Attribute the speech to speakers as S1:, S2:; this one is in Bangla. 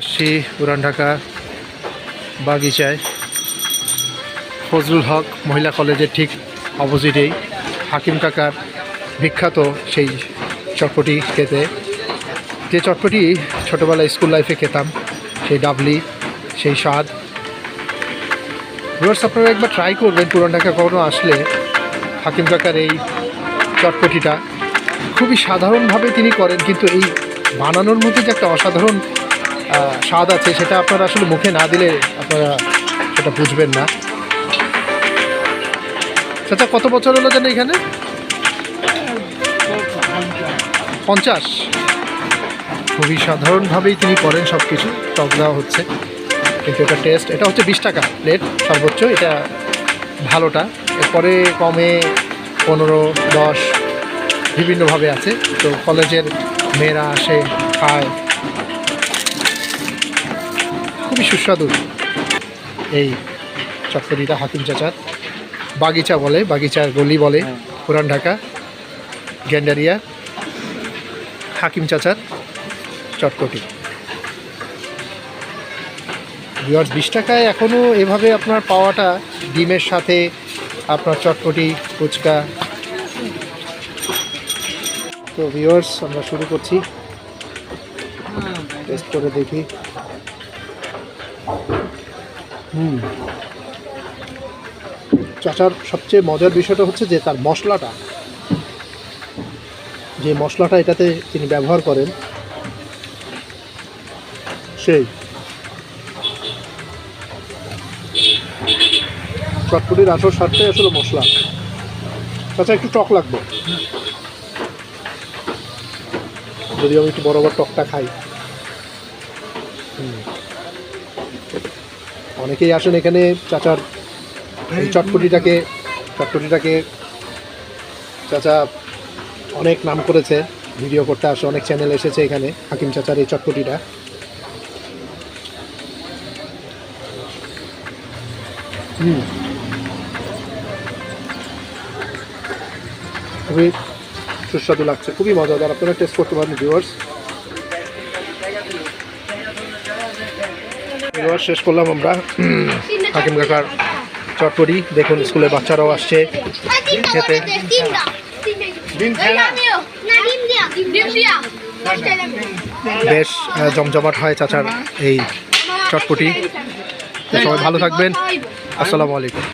S1: আসছি পুরান ঢাকা বাগিচায় ফজলুল হক মহিলা কলেজের ঠিক অপোজিটেই হাকিম কাকার বিখ্যাত সেই চটপটি খেতে, যে চটপটি ছোটোবেলায় স্কুল লাইফে খেতাম, সেই ডাবলি, সেই স্বাদ। ভিউয়ার্স, আপনারা একবার ট্রাই করবেন পুরান ঢাকা কখনো আসলে হাকিম কাকার এই চটপটিটা। খুবই সাধারণভাবে তিনি করেন, কিন্তু এই বানানোর মধ্যে যে একটা অসাধারণ স্বাদ আছে সেটা আপনারা আসলে মুখে না দিলে আপনারা সেটা বুঝবেন না। সেটা কত বছর হলো জানেন এখানে? 50। খুবই সাধারণভাবেই তিনি করেন সব কিছু, টক দেওয়া হচ্ছে, কিন্তু এটা টেস্ট, এটা হচ্ছে 20 টাকা প্লেট সর্বোচ্চ, এটা ভালোটা। এরপরে কমে 15, 10 বিভিন্নভাবে আছে। তো কলেজের মেয়েরা আসে, খায়, খুবই সুস্বাদু এই চটপটিটা। হাকিম চাচার বাগিচা বলে, বাগিচার গলি বলে পুরান ঢাকা গ্যান্ডারিয়া হাকিম চাচার চটপটি। ভিউয়ার্স, 20 টাকায় এখনও এভাবে আপনার পাওয়াটা, ডিমের সাথে আপনার চটপটি, ফুচকা। তো ভিউয়ার্স, আমরা শুরু করছি, টেস্ট করে দেখি। চাচার সবচেয়ে মজার বিষয়টা হচ্ছে যে তার মশলাটা, যে মশলাটা এটাতে তিনি ব্যবহার করেন, সেই চটপটির আসল স্বাদটাই আসলে মশলা। চাচা, একটু টক লাগবে, যদিও আমি একটু বরাবর টকটা খাই। অনেকেই আসেন এখানে চাচার এই চটপটিটাকে চাচা অনেক নাম করেছে, ভিডিও করতে আসে, অনেক চ্যানেল এসেছে এখানে হাকিম চাচার এই চটপটিটা। খুবই সুস্বাদু লাগছে, খুবই মজাদার, আপনারা টেস্ট করতে পারেন ভিউয়ার্স। শেষ করলাম আমরা হাকিম কাকার চটপটি। দেখুন, স্কুলের বাচ্চারাও আসছে খেতে। বেশ জমজমাট হয় চাচার এই চটপটি। সবাই ভালো থাকবেন, আসসালামু আলাইকুম।